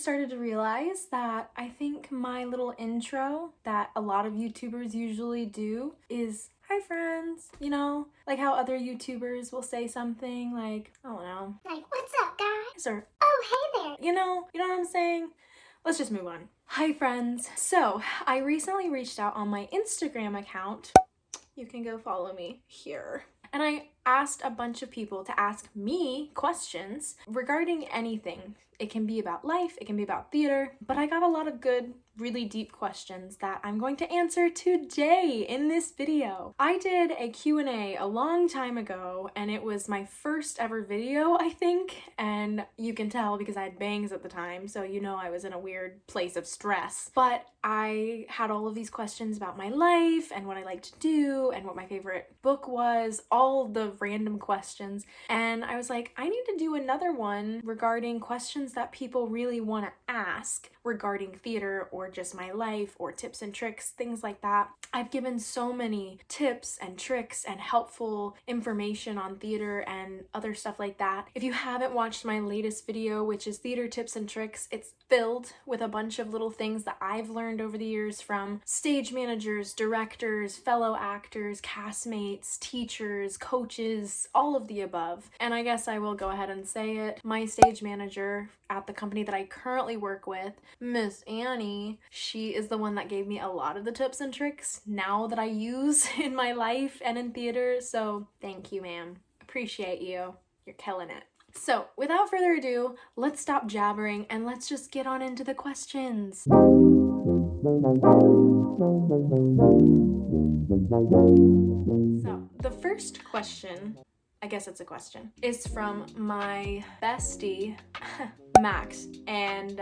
Started to realize that I think my little intro that a lot of YouTubers usually do is hi friends, you know, like how other YouTubers will say something like, I don't know, like what's up guys, or oh hey there, you know what I'm saying? Let's just move on. Hi friends. So I recently reached out on my Instagram account. You can go follow me here. And I asked a bunch of people to ask me questions regarding anything. It can be about life, it can be about theater, but I got a lot of good, really deep questions that I'm going to answer today in this video. I did a Q&A a long time ago, and it was my first ever video, I think, and you can tell because I had bangs at the time, so you know I was in a weird place of stress. But I had all of these questions about my life and what I like to do and what my favorite book was, all the random questions, and I was like, I need to do another one regarding questions that people really want to ask regarding theater or just my life or tips and tricks, things like that. I've given so many tips and tricks and helpful information on theater and other stuff like that. If you haven't watched my latest video, which is theater tips and tricks, it's filled with a bunch of little things that I've learned over the years from stage managers, directors, fellow actors, castmates, teachers, coaches, all of the above. And I guess I will go ahead and say it. My stage manager at the company that I currently work with, Miss Annie, she is the one that gave me a lot of the tips and tricks now that I use in my life and in theater. So thank you, ma'am. Appreciate you. You're killing it. So without further ado, let's stop jabbering and let's just get on into the questions. So the first question, I guess it's a question, is from my bestie, Max, and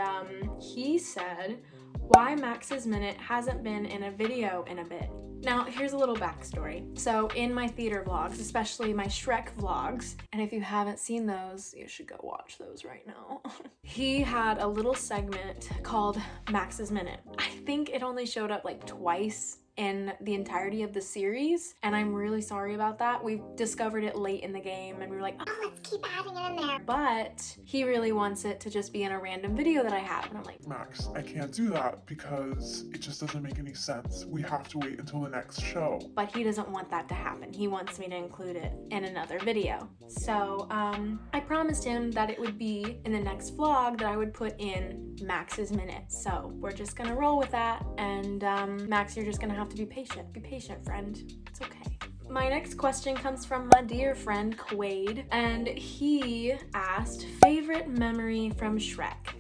he said, why Max's Minute hasn't been in a video in a bit. Now, here's a little backstory. So in my theater vlogs, especially my Shrek vlogs, and if you haven't seen those, you should go watch those right now. He had a little segment called Max's Minute. I think it only showed up like twice in the entirety of the series, and I'm really sorry about that. We discovered it late in the game and we were like, oh, let's keep adding it in there. But he really wants it to just be in a random video that I have, and I'm like, Max, I can't do that because it just doesn't make any sense. We have to wait until the next show. But he doesn't want that to happen. He wants me to include it in another video. So I promised him that it would be in the next vlog that I would put in Max's Minute. So we're just gonna roll with that, and Max, you're just gonna have to be patient. Be patient, friend. It's okay. My next question comes from my dear friend Quaid, and he asked, favorite memory from Shrek?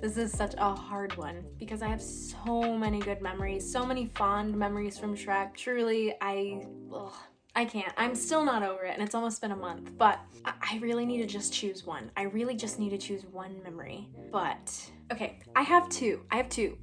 This is such a hard one because I have so many good memories, so many fond memories from Shrek. Truly, I can't. I'm still not over it, and it's almost been a month, but I really need to just choose one. I really just need to choose one memory. But, okay, I have two,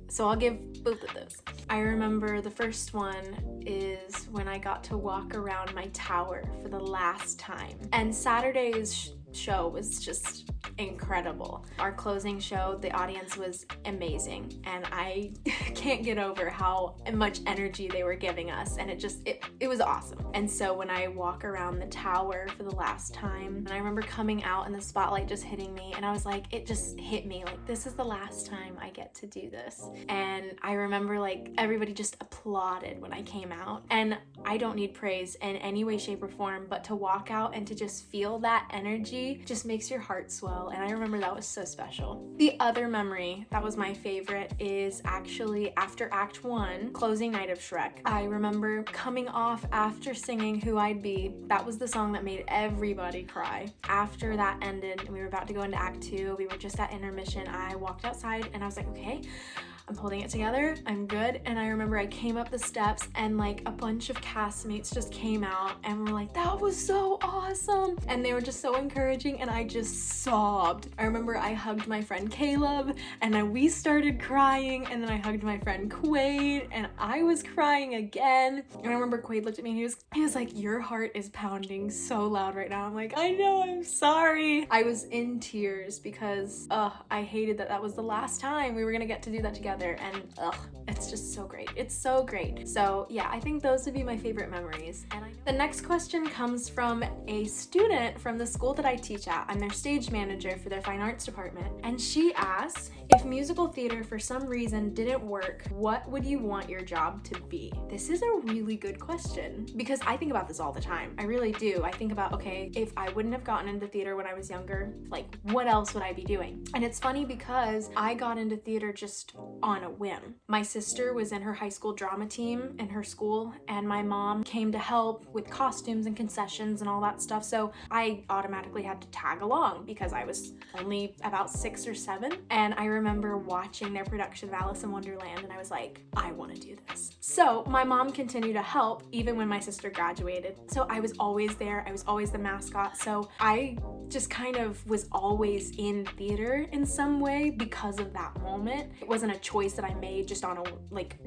so I'll give both of those. I remember the first one is when I got to walk around my tower for the last time. And Saturday's show was just incredible. Our closing show, the audience was amazing, and I can't get over how much energy they were giving us, and it was awesome. And so when I walk around the tower for the last time, and I remember coming out and the spotlight just hitting me, and I was like, it just hit me, like, this is the last time I get to do this. And I remember like everybody just applauded when I came out, and I don't need praise in any way, shape, or form, but to walk out and to just feel that energy just makes your heart swell, and I remember that was so special. The other memory that was my favorite is actually after Act 1, closing night of Shrek. I remember coming off after singing Who I'd Be. That was the song that made everybody cry. After that ended and we were about to go into Act 2, we were just at intermission, I walked outside and I was like, okay, I'm holding it together, I'm good. And I remember I came up the steps and like a bunch of castmates just came out and were like, that was so awesome. And they were just so encouraging, and I just sobbed sobbed. I remember I hugged my friend Caleb, and then we started crying, and then I hugged my friend Quaid, and I was crying again. And I remember Quaid looked at me and he was like, your heart is pounding so loud right now. I'm like, I know, I'm sorry. I was in tears because I hated that was the last time we were gonna get to do that together, and it's just so great. It's so great. So yeah, I think those would be my favorite memories. And the next question comes from a student from the school that I teach at. I'm their stage manager for their fine arts department, and she asks, if musical theater for some reason didn't work, what would you want your job to be? This is a really good question because I think about this all the time. I really do. I think about, okay, if I wouldn't have gotten into theater when I was younger, like what else would I be doing? And it's funny because I got into theater just on a whim. My sister was in her high school drama team in her school, and my mom came to help with costumes and concessions and all that stuff. So I automatically had to tag along because I was only about 6 or 7. And I remember watching their production of Alice in Wonderland, and I was like, I want to do this. So my mom continued to help even when my sister graduated. So I was always there. I was always the mascot. So I just kind of was always in theater in some way because of that moment. It wasn't a choice that I made just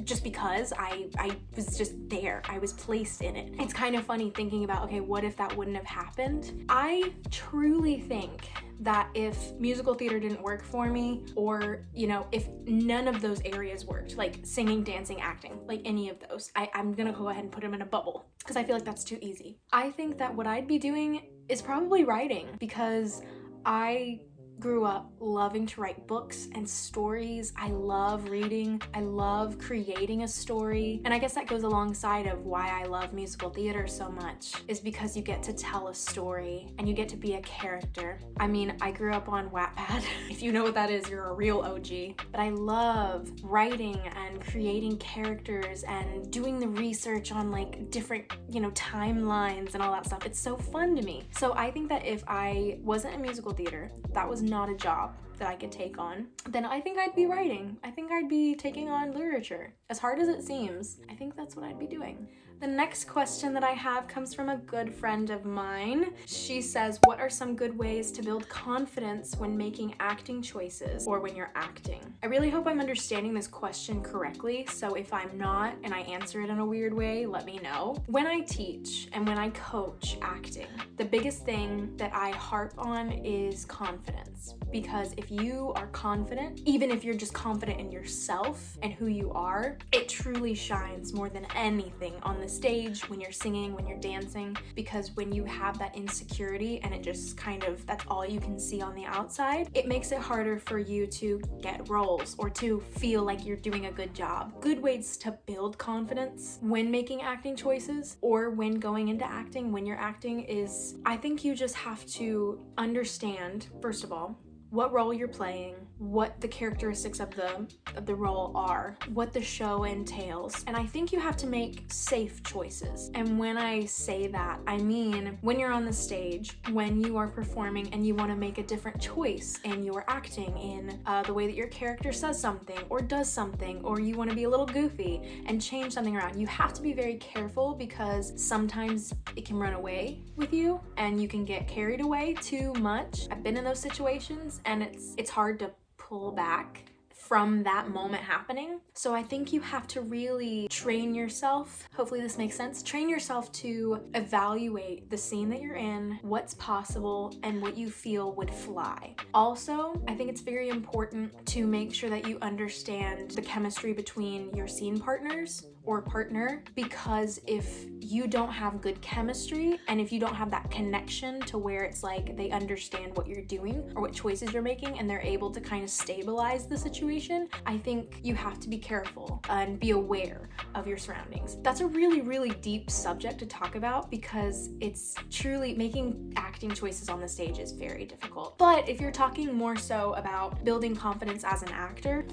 just because I was just there. I was placed in it. It's kind of funny thinking about, okay, what if that wouldn't have happened? I truly think that if musical theater didn't work for me, or, you know, if none of those areas worked, like singing, dancing, acting, like any of those, I'm gonna go ahead and put them in a bubble because I feel like that's too easy. I think that what I'd be doing is probably writing, because I grew up loving to write books and stories. I love reading. I love creating a story. And I guess that goes alongside of why I love musical theater so much, is because you get to tell a story and you get to be a character. I mean, I grew up on Wattpad. If you know what that is, you're a real OG. But I love writing and creating characters and doing the research on like different, you know, timelines and all that stuff. It's so fun to me. So I think that if I wasn't in musical theater, that was not a job that I could take on, then I think I'd be writing. I think I'd be taking on literature. As hard as it seems, I think that's what I'd be doing. The next question that I have comes from a good friend of mine. She says, what are some good ways to build confidence when making acting choices or when you're acting? I really hope I'm understanding this question correctly, so if I'm not and I answer it in a weird way, let me know. When I teach and when I coach acting, the biggest thing that I harp on is confidence, because if you are confident, even if you're just confident in yourself and who you are, it truly shines more than anything on the stage, when you're singing, when you're dancing, because when you have that insecurity and it just kind of, that's all you can see on the outside, it makes it harder for you to get roles or to feel like you're doing a good job. Good ways to build confidence when making acting choices or when going into acting, when you're acting, is I think you just have to understand, first of all, what role you're playing, what the characteristics of the role are, what the show entails. And I think you have to make safe choices. And when I say that, I mean when you're on the stage, when you are performing and you want to make a different choice in your acting, in the way that your character says something or does something, or you want to be a little goofy and change something around. You have to be very careful because sometimes it can run away with you and you can get carried away too much. I've been in those situations, and it's hard to pull back from that moment happening. So I think you have to really train yourself. Hopefully this makes sense. Train yourself to evaluate the scene that you're in, what's possible, and what you feel would fly. Also, I think it's very important to make sure that you understand the chemistry between your scene partners or partner, because if you don't have good chemistry and if you don't have that connection to where it's like they understand what you're doing or what choices you're making and they're able to kind of stabilize the situation, I think you have to be careful and be aware of your surroundings. That's a really, really deep subject to talk about because it's truly making acting choices on the stage is very difficult. But if you're talking more so about building confidence as an actor,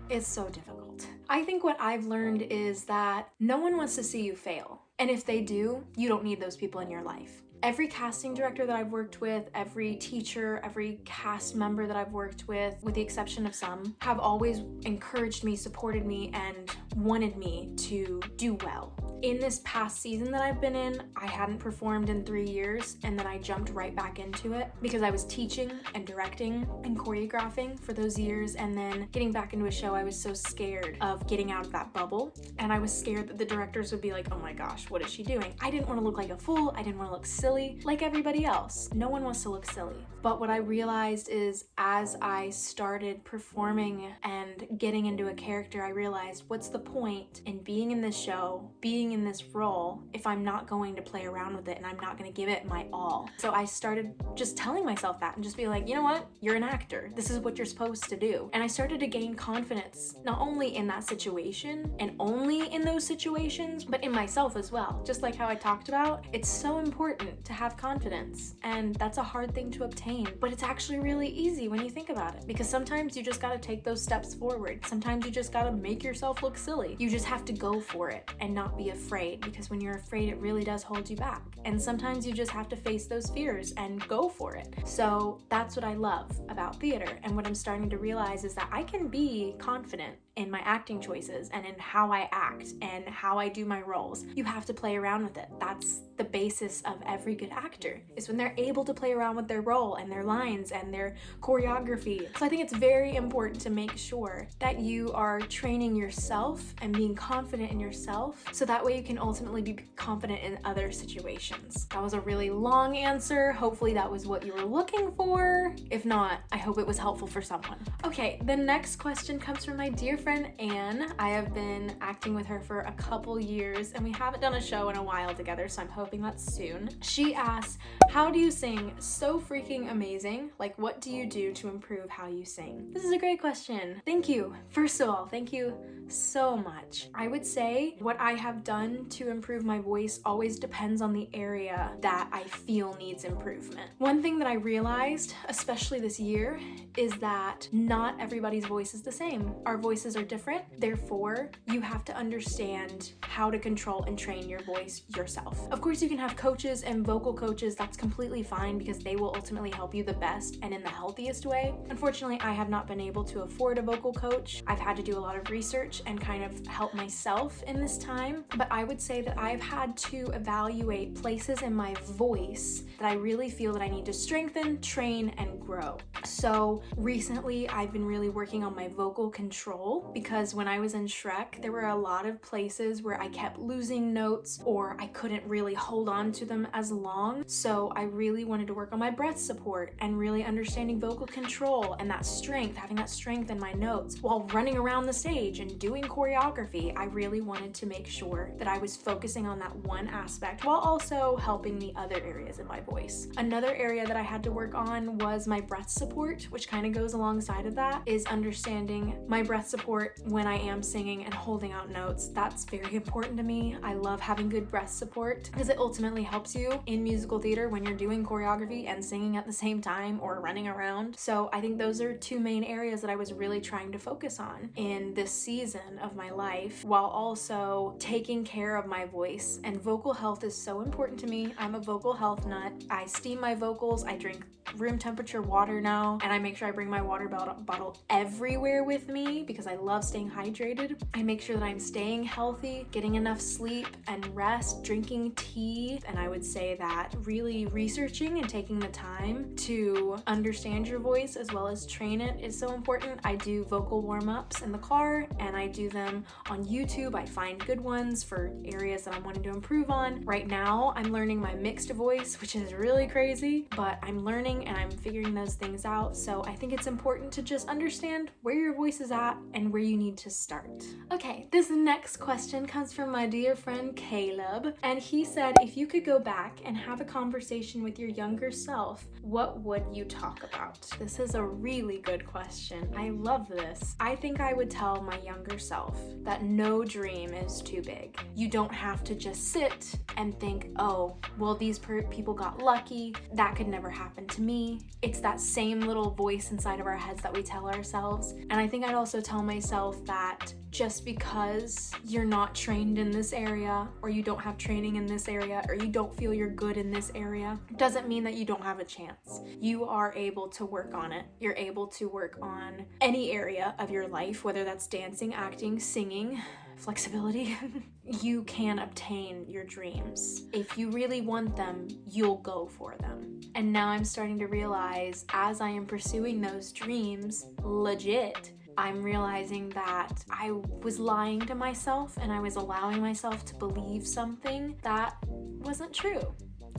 it's so difficult. I think what I've learned is that no one wants to see you fail. And if they do, you don't need those people in your life. Every casting director that I've worked with, every teacher, every cast member that I've worked with the exception of some, have always encouraged me, supported me, and wanted me to do well. in this past season that I've been in, I hadn't performed in 3 years, and then I jumped right back into it because I was teaching and directing and choreographing for those years, and then getting back into a show, I was so scared of getting out of that bubble, and I was scared that the directors would be like, oh my gosh, what is she doing? I didn't want to look like a fool. I didn't want to look silly like everybody else. No one wants to look silly. But what I realized is as I started performing and getting into a character, I realized, what's the point in being in this show, being in this role, if I'm not going to play around with it and I'm not going to give it my all? So I started just telling myself that and just be like, you know what? You're an actor. This is what you're supposed to do. And I started to gain confidence, not only in that situation and only in those situations, but in myself as well. Just like how I talked about, it's so important to have confidence, and that's a hard thing to obtain, but it's actually really easy when you think about it, because sometimes you just got to take those steps forward. Sometimes you just got to make yourself look silly. You just have to go for it and not be afraid, because when you're afraid, it really does hold you back. And sometimes you just have to face those fears and go for it. So that's what I love about theater, and what I'm starting to realize is that I can be confident in my acting choices and in how I act and how I do my roles. You have to play around with it. That's the basis of every good actor, is when they're able to play around with their role and their lines and their choreography. So I think it's very important to make sure that you are training yourself and being confident in yourself, so that way you can ultimately be confident in other situations. That was a really long answer. Hopefully that was what you were looking for. If not, I hope it was helpful for someone. Okay, the next question comes from my dear friend Anne. I have been acting with her for a couple years, and we haven't done a show in a while together, so I'm hoping that's soon. She asks, how do you sing so freaking amazing? Like, what do you do to improve how you sing? This is a great question. Thank you. First of all, thank you so much. I would say what I have done to improve my voice always depends on the area that I feel needs improvement. One thing that I realized, especially this year, is that not everybody's voice is the same. Our voices are different. Therefore, you have to understand how to control and train your voice yourself. Of course, you can have coaches and vocal coaches. That's completely fine, because they will ultimately help you the best and in the healthiest way. Unfortunately, I have not been able to afford a vocal coach. I've had to do a lot of research and kind of help myself in this time. But I would say that I've had to evaluate places in my voice that I really feel that I need to strengthen, train, and grow. So recently, I've been really working on my vocal control, because when I was in Shrek, there were a lot of places where I kept losing notes, or I couldn't really hold on to them as long. So I really wanted to work on my breath support and really understanding vocal control and that strength, having that strength in my notes while running around the stage and doing choreography. I really wanted to make sure that I was focusing on that one aspect while also helping the other areas in my voice. Another area that I had to work on was my breath support, which kind of goes alongside of that, is understanding my breath support when I am singing and holding out notes. That's very important to me. I love having good breath support because it ultimately helps you in musical theater when you're doing choreography and singing at the same time or running around. So I think those are two main areas that I was really trying to focus on in this season of my life, while also taking care of my voice. And vocal health is so important to me. I'm a vocal health nut. I steam my vocals. I drink room temperature water now, and I make sure I bring my water bottle everywhere with me because I love staying hydrated. I make sure that I'm staying healthy, getting enough sleep and rest, drinking tea, and I would say that really researching and taking the time to understand your voice as well as train it is so important. I do vocal warm-ups in the car, and I do them on YouTube. I find good ones for areas that I'm wanting to improve on. Right now, I'm learning my mixed voice, which is really crazy, but I'm learning and I'm figuring those things out. So I think it's important to just understand where your voice is at and where you need to start. Okay, this next question comes from my dear friend Caleb, and he said, if you could go back and have a conversation with your younger self, what would you talk about? This is a really good question. I love this. I think I would tell my younger self that no dream is too big. You don't have to just sit and think, oh, well, these people got lucky. That could never happen to me. It's that same little voice inside of our heads that we tell ourselves. And I think I'd also tell myself that just because you're not trained in this area, or you don't have training in this area, or you don't feel you're good in this area, doesn't mean that you don't have a chance. You are able to work on it. You're able to work on any area of your life, whether that's dancing, acting, singing, flexibility. You can obtain your dreams. If you really want them, you'll go for them. And now I'm starting to realize, as I am pursuing those dreams, legit, I'm realizing that I was lying to myself and I was allowing myself to believe something that wasn't true.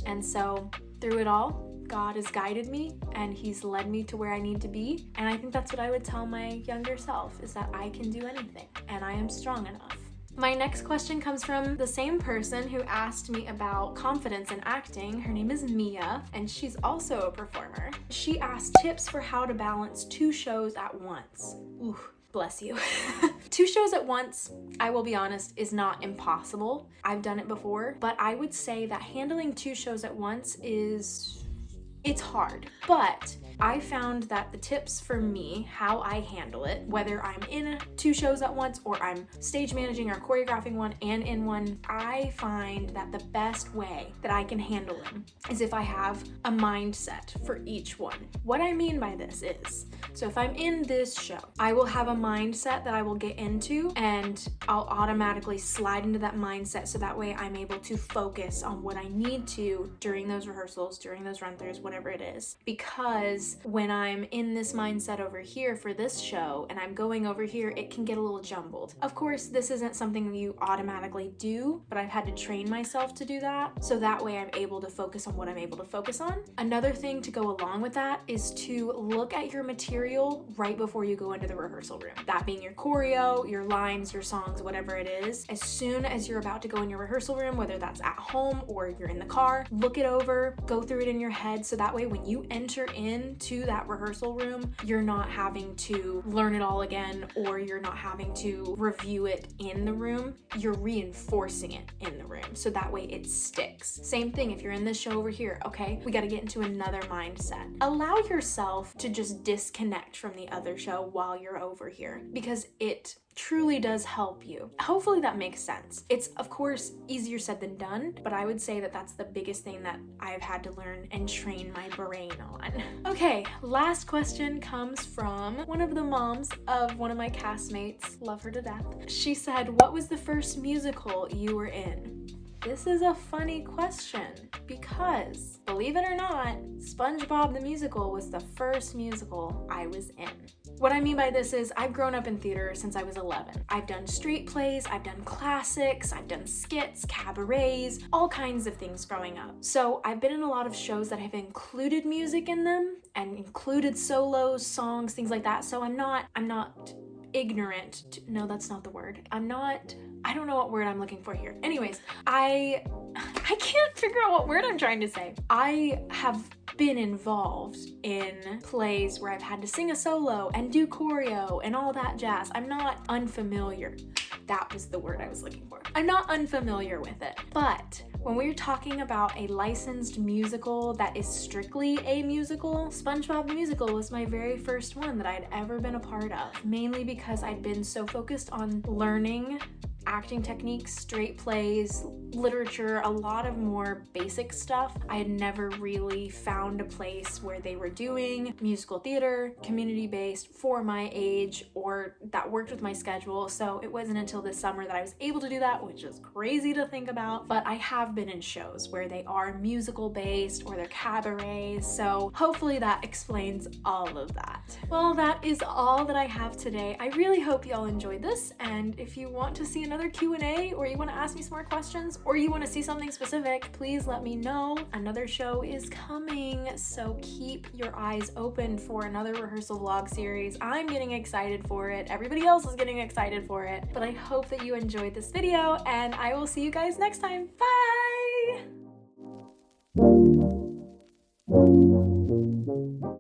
And so through it all, God has guided me and he's led me to where I need to be. And I think that's what I would tell my younger self, is that I can do anything and I am strong enough. My next question comes from the same person who asked me about confidence in acting. Her name is Mia, and she's also a performer. She asked tips for how to balance 2 shows at once. Ooh, bless you. 2 shows at once, I will be honest, is not impossible. I've done it before, but I would say that handling 2 shows at once it's hard. But I found that the tips for me, how I handle it, whether I'm in 2 shows at once or I'm stage managing or choreographing one and in one, I find that the best way that I can handle them is if I have a mindset for each one. What I mean by this is, so if I'm in this show, I will have a mindset that I will get into and I'll automatically slide into that mindset so that way I'm able to focus on what I need to during those rehearsals, during those run-throughs, whatever it is. Because when I'm in this mindset over here for this show and I'm going over here, it can get a little jumbled. Of course, this isn't something you automatically do, but I've had to train myself to do that, so that way I'm able to focus on what I'm able to focus on. Another thing to go along with that is to look at your material right before you go into the rehearsal room. That being your choreo, your lines, your songs, whatever it is. As soon as you're about to go in your rehearsal room, whether that's at home or you're in the car, look it over, go through it in your head, so that way when you enter into that rehearsal room, you're not having to learn it all again, or you're not having to review it in the room. You're reinforcing it in the room, so that way it sticks. Same thing if you're in this show over here, okay? We got to get into another mindset. Allow yourself to just disconnect from the other show while you're over here, because it truly does help you. Hopefully that makes sense. It's of course easier said than done, but I would say that that's the biggest thing that I've had to learn and train my brain on. Okay, last question comes from one of the moms of one of my castmates. Love her to death. She said, "What was the first musical you were in?" This is a funny question because, believe it or not, SpongeBob the Musical was the first musical I was in. What I mean by this is I've grown up in theater since I was 11. I've done straight plays, I've done classics, I've done skits, cabarets, all kinds of things growing up. So I've been in a lot of shows that have included music in them and included solos, songs, things like that. So I'm not ignorant to, no, that's not the word. I don't know what word I'm looking for here. Anyways, I can't figure out what word I'm trying to say. I have been involved in plays where I've had to sing a solo and do choreo and all that jazz. I'm not unfamiliar. That was the word I was looking for. I'm not unfamiliar with it. But when we're talking about a licensed musical that is strictly a musical, SpongeBob the Musical was my very first one that I'd ever been a part of, mainly because I'd been so focused on learning acting techniques, straight plays, literature, a lot of more basic stuff. I had never really found a place where they were doing musical theater, community-based, for my age, or that worked with my schedule. So it wasn't until this summer that I was able to do that, which is crazy to think about. But I have been in shows where they are musical-based or they're cabarets. So hopefully that explains all of that. Well, that is all that I have today. I really hope y'all enjoyed this. And if you want to see another Q&A, or you want to ask me some more questions, or you want to see something specific, please let me know. Another show is coming, so keep your eyes open for another rehearsal vlog series. I'm getting excited for it. Everybody else is getting excited for it. But I hope that you enjoyed this video, and I will see you guys next time. Bye!